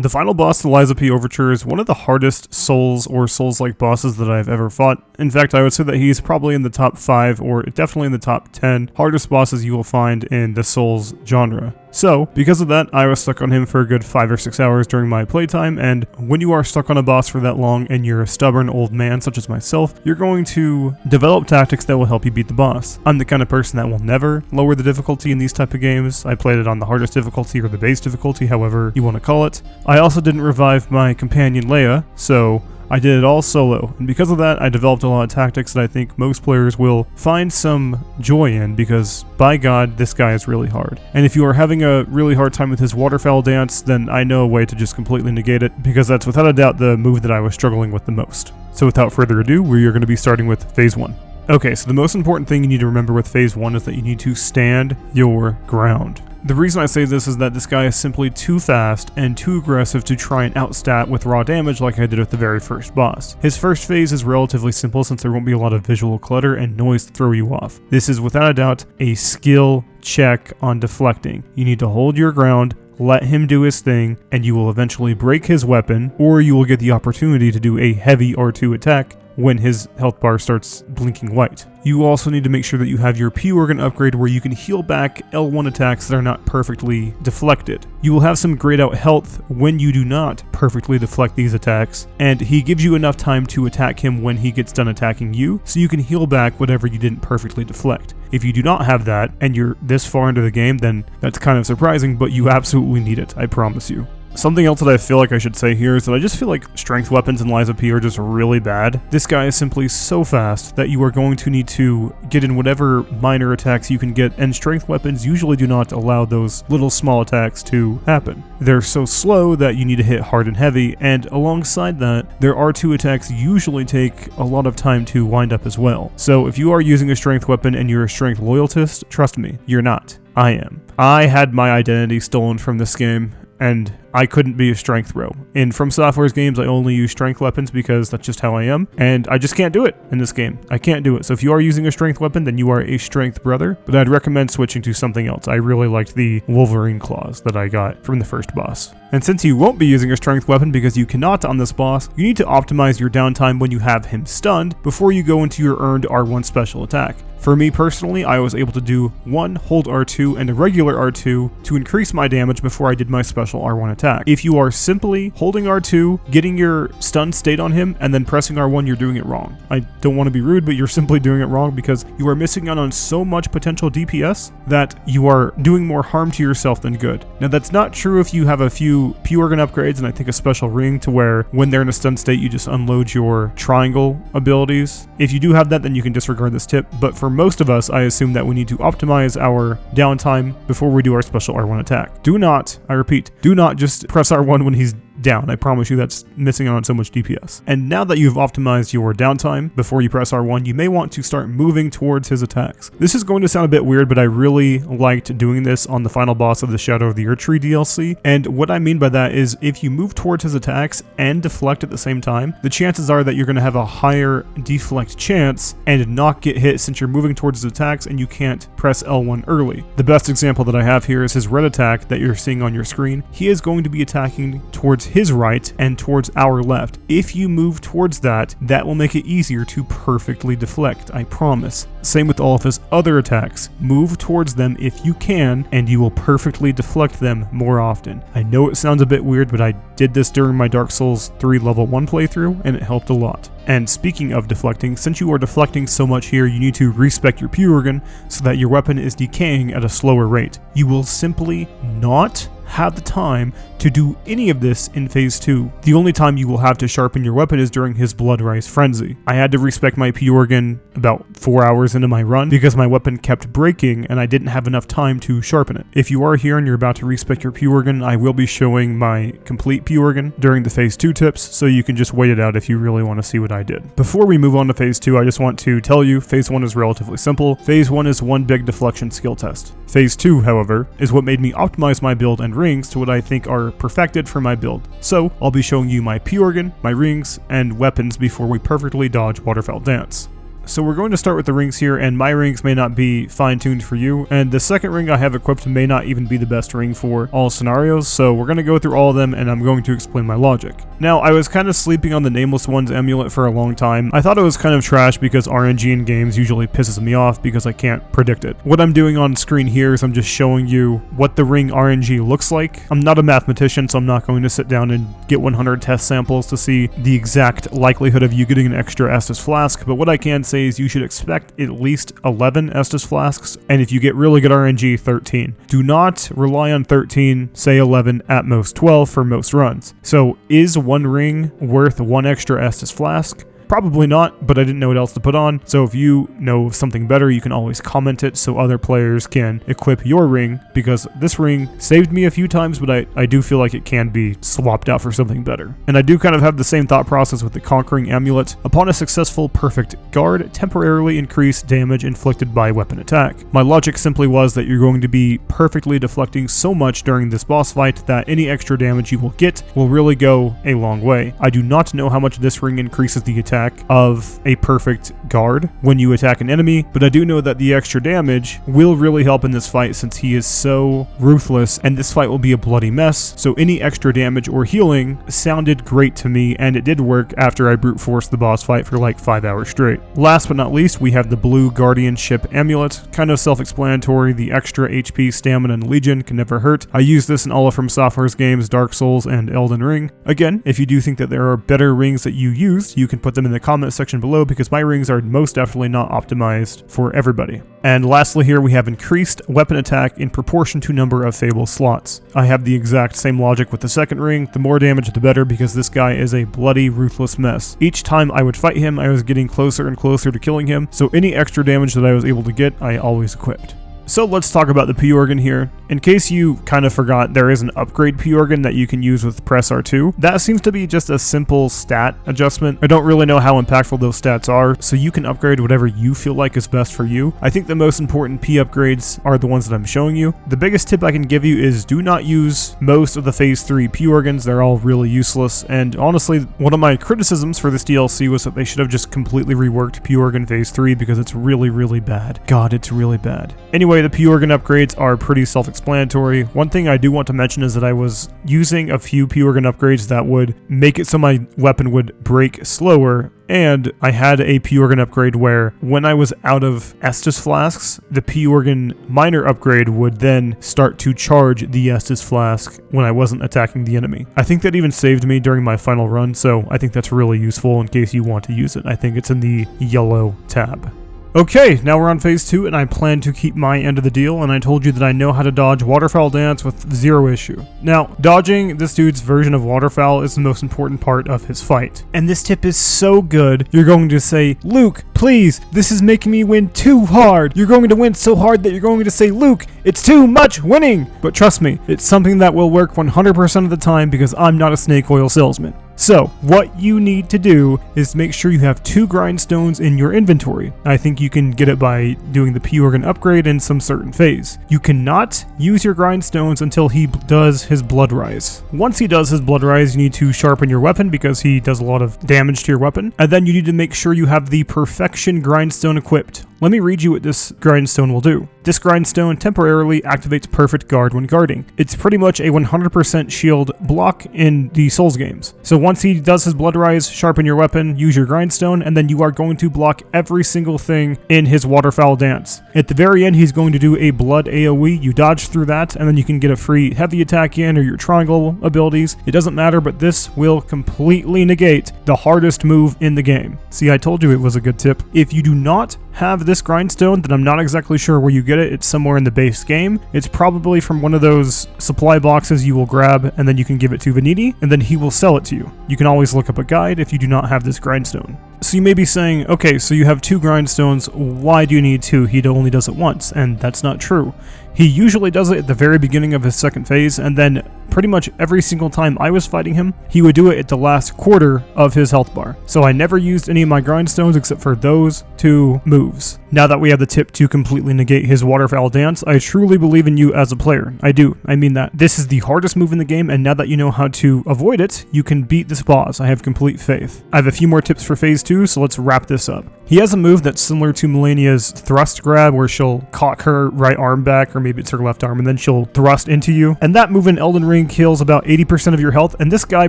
The final boss, the Lies of P Overture, is one of the hardest Souls or Souls-like bosses that I've ever fought. In fact, I would say that he's probably in the top 5 or definitely in the top 10 hardest bosses you will find in the Souls genre. So, because of that, I was stuck on him for a good 5 or 6 hours during my playtime, and when you are stuck on a boss for that long and you're a stubborn old man such as myself, you're going to develop tactics that will help you beat the boss. I'm the kind of person that will never lower the difficulty in these type of games. I played it on the hardest difficulty or the base difficulty, however you want to call it. I also didn't revive my companion Leia, so I did it all solo, and because of that, I developed a lot of tactics that I think most players will find some joy in, because by God, this guy is really hard. And if you are having a really hard time with his waterfowl dance, then I know a way to just completely negate it, because that's without a doubt the move that I was struggling with the most. So without further ado, we are going to be starting with Phase 1. Okay, so the most important thing you need to remember with Phase 1 is that you need to stand your ground. The reason I say this is that this guy is simply too fast and too aggressive to try and outstat with raw damage like I did with the very first boss. His first phase is relatively simple since there won't be a lot of visual clutter and noise to throw you off. This is without a doubt a skill check on deflecting. You need to hold your ground, let him do his thing, and you will eventually break his weapon, or you will get the opportunity to do a heavy R2 attack when his health bar starts blinking white. You also need to make sure that you have your P-Organ upgrade where you can heal back L1 attacks that are not perfectly deflected. You will have some grayed out health when you do not perfectly deflect these attacks, and he gives you enough time to attack him when he gets done attacking you, so you can heal back whatever you didn't perfectly deflect. If you do not have that, and you're this far into the game, then that's kind of surprising, but you absolutely need it, I promise you. Something else that I feel like I should say here is that I just feel like strength weapons in Lies of P are just really bad. This guy is simply so fast that you are going to need to get in whatever minor attacks you can get, and strength weapons usually do not allow those little small attacks to happen. They're so slow that you need to hit hard and heavy, and alongside that, their R2 attacks usually take a lot of time to wind up as well. So if you are using a strength weapon and you're a strength loyalist, trust me, you're not. I am. I had my identity stolen from this game, and I couldn't be a strength bro. In From Software's games, I only use strength weapons because that's just how I am, and I just can't do it in this game. I can't do it. So if you are using a strength weapon, then you are a strength brother, but I'd recommend switching to something else. I really liked the Wolverine claws that I got from the first boss. And since you won't be using a strength weapon because you cannot on this boss, you need to optimize your downtime when you have him stunned before you go into your earned R1 special attack. For me personally, I was able to do one hold R2 and a regular R2 to increase my damage before I did my special R1 attack. If you are simply holding R2, getting your stun state on him, and then pressing R1, you're doing it wrong. I don't want to be rude, but you're simply doing it wrong because you are missing out on so much potential DPS that you are doing more harm to yourself than good. Now that's not true if you have a few P-Organ upgrades and I think a special ring to where when they're in a stun state you just unload your triangle abilities. If you do have that, then you can disregard this tip, but for most of us, I assume that we need to optimize our downtime before we do our special R1 attack. Do not, I repeat, do not just press R1 when he's down. I promise you that's missing out on so much DPS. And now that you've optimized your downtime before you press R1, you may want to start moving towards his attacks. This is going to sound a bit weird, but I really liked doing this on the final boss of the Shadow of the Erdtree DLC. And what I mean by that is if you move towards his attacks and deflect at the same time, the chances are that you're going to have a higher deflect chance and not get hit since you're moving towards his attacks and you can't press L1 early. The best example that I have here is his red attack that you're seeing on your screen. He is going to be attacking towards his right and towards our left. If you move towards that, that will make it easier to perfectly deflect, I promise. Same with all of his other attacks. Move towards them if you can, and you will perfectly deflect them more often. I know it sounds a bit weird, but I did this during my Dark Souls 3 level 1 playthrough, and it helped a lot. And speaking of deflecting, since you are deflecting so much here, you need to respec your P-Organ so that your weapon is decaying at a slower rate. You will simply not have the time to do any of this in Phase 2. The only time you will have to sharpen your weapon is during his Bloodrise Frenzy. I had to respec my P-Organ about 4 hours into my run because my weapon kept breaking and I didn't have enough time to sharpen it. If you are here and you're about to respec your P-Organ, I will be showing my complete P-Organ during the Phase 2 tips, so you can just wait it out if you really want to see what I did. Before we move on to Phase 2, I just want to tell you Phase 1 is relatively simple. Phase 1 is one big deflection skill test. Phase 2, however, is what made me optimize my build and rings to what I think are perfected for my build. So, I'll be showing you my P-Organ, my rings, and weapons before we perfectly dodge Waterfowl Dance. So we're going to start with the rings here, and my rings may not be fine-tuned for you, and the second ring I have equipped may not even be the best ring for all scenarios, so we're going to go through all of them, and I'm going to explain my logic. Now, I was kind of sleeping on the Nameless One's amulet for a long time. I thought it was kind of trash because RNG in games usually pisses me off because I can't predict it. What I'm doing on screen here is I'm just showing you what the ring RNG looks like. I'm not a mathematician, so I'm not going to sit down and get 100 test samples to see the exact likelihood of you getting an extra Estus flask, but what I can say is you should expect at least 11 Estus flasks, and if you get really good RNG, 13. Do not rely on 13, say 11, at most 12 for most runs. So is one ring worth one extra Estus flask? Probably not, but I didn't know what else to put on, so if you know of something better, you can always comment it so other players can equip your ring, because this ring saved me a few times, but I do feel like it can be swapped out for something better. And I do kind of have the same thought process with the Conquering Amulet. Upon a successful perfect guard, temporarily increase damage inflicted by weapon attack. My logic simply was that you're going to be perfectly deflecting so much during this boss fight that any extra damage you will get will really go a long way. I do not know how much this ring increases the attack of a perfect guard when you attack an enemy, but I do know that the extra damage will really help in this fight since he is so ruthless, and this fight will be a bloody mess, so any extra damage or healing sounded great to me, and it did work after I brute forced the boss fight for like 5 hours straight. Last but not least, we have the Blue Guardianship Amulet. Kind of self-explanatory, the extra HP, stamina, and legion can never hurt. I use this in all of From Software's games, Dark Souls, and Elden Ring. Again, if you do think that there are better rings that you used, you can put them in the comment section below, because my rings are most definitely not optimized for everybody. And lastly here we have increased weapon attack in proportion to number of Fable slots. I have the exact same logic with the second ring. The more damage the better, because this guy is a bloody ruthless mess. Each time I would fight him, I was getting closer and closer to killing him, so any extra damage that I was able to get, I always equipped. So let's talk about the P-Organ here. In case you kind of forgot, there is an upgrade P-Organ that you can use with Press R2. That seems to be just a simple stat adjustment. I don't really know how impactful those stats are, so you can upgrade whatever you feel like is best for you. I think the most important P upgrades are the ones that I'm showing you. The biggest tip I can give you is do not use most of the Phase 3 P-Organs. They're all really useless, and honestly, one of my criticisms for this DLC was that they should have just completely reworked P-Organ Phase 3 because it's really, really bad. God, it's really bad. Anyway, the P-Organ upgrades are pretty self-explanatory. One thing I do want to mention is that I was using a few P-Organ upgrades that would make it so my weapon would break slower, and I had a P-Organ upgrade where when I was out of Estus flasks, the P-Organ minor upgrade would then start to charge the Estus flask when I wasn't attacking the enemy. I think that even saved me during my final run, so I think that's really useful in case you want to use it. I think it's in the yellow tab. Okay, now we're on Phase 2, and I plan to keep my end of the deal, and I told you that I know how to dodge Waterfowl Dance with zero issue. Now, dodging this dude's version of Waterfowl is the most important part of his fight. And this tip is so good, you're going to say, Luke, please, this is making me win too hard. You're going to win so hard that you're going to say, Luke, it's too much winning. But trust me, it's something that will work 100% of the time because I'm not a snake oil salesman. So, what you need to do is make sure you have 2 grindstones in your inventory. I think you can get it by doing the P-Organ upgrade in some certain phase. You cannot use your grindstones until he does his Blood Rise. Once he does his Blood Rise, you need to sharpen your weapon because he does a lot of damage to your weapon. And then you need to make sure you have the Perfection grindstone equipped. Let me read you what this grindstone will do. This grindstone temporarily activates Perfect Guard when guarding. It's pretty much a 100% shield block in the Souls games. So once he does his Blood Rise, sharpen your weapon, use your grindstone, and then you are going to block every single thing in his Waterfowl Dance. At the very end, he's going to do a Blood AoE. You dodge through that, and then you can get a free heavy attack in or your triangle abilities. It doesn't matter, but this will completely negate the hardest move in the game. See, I told you it was a good tip. If you do not have this grindstone, then I'm not exactly sure where you get it. It's somewhere in the base game. It's probably from one of those supply boxes you will grab, and then you can give it to Veniti, and then he will sell it to you. You can always look up a guide if you do not have this grindstone. So you may be saying, okay, so you have 2 grindstones, why do you need 2? He only does it once, and that's not true. He usually does it at the very beginning of his second phase, and then pretty much every single time I was fighting him, he would do it at the last quarter of his health bar. So I never used any of my grindstones except for those 2 moves. Now that we have the tip to completely negate his Waterfowl Dance, I truly believe in you as a player. I do. I mean that. This is the hardest move in the game, and now that you know how to avoid it, you can beat this boss. I have complete faith. I have a few more tips for Phase too, so let's wrap this up. He has a move that's similar to Melania's thrust grab, where she'll cock her right arm back, or maybe it's her left arm, and then she'll thrust into you. And that move in Elden Ring kills about 80% of your health, and this guy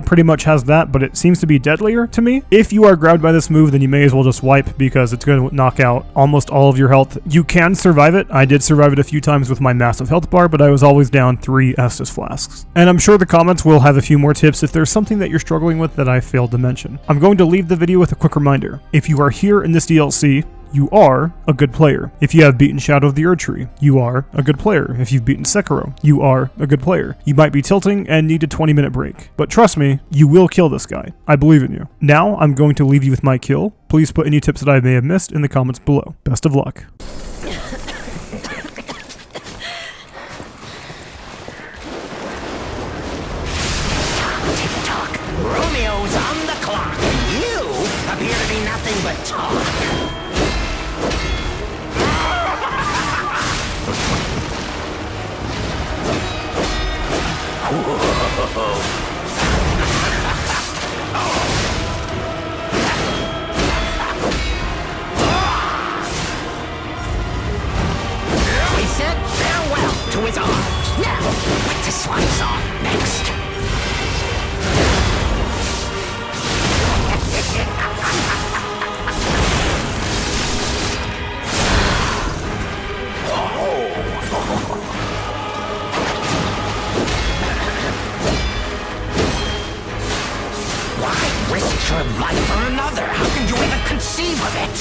pretty much has that, but it seems to be deadlier to me. If you are grabbed by this move, then you may as well just wipe, because it's going to knock out almost all of your health. You can survive it. I did survive it a few times with my massive health bar, but I was always down 3 Estus flasks. And I'm sure the comments will have a few more tips if there's something that you're struggling with that I failed to mention. I'm going to leave the video with a quick reminder. If you are here in this DLC, you are a good player. If you have beaten Shadow of the Erdtree, you are a good player. If you've beaten Sekiro, you are a good player. You might be tilting and need a 20-minute break, but trust me, you will kill this guy. I believe in you. Now, I'm going to leave you with my kill. Please put any tips that I may have missed in the comments below. Best of luck. Romeo's on the clock. You appear to be nothing but talk. He said farewell to his arms. Now, what to slice off next? Why risk your life for another? How can you even conceive of it?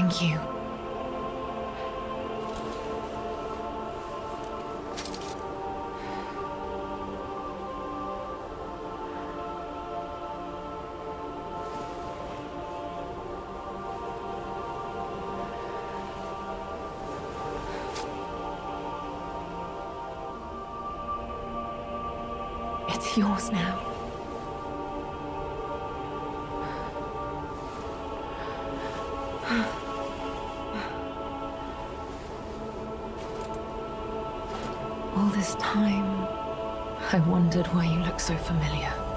Thank you. It's yours now. All this time, I wondered why you look so familiar.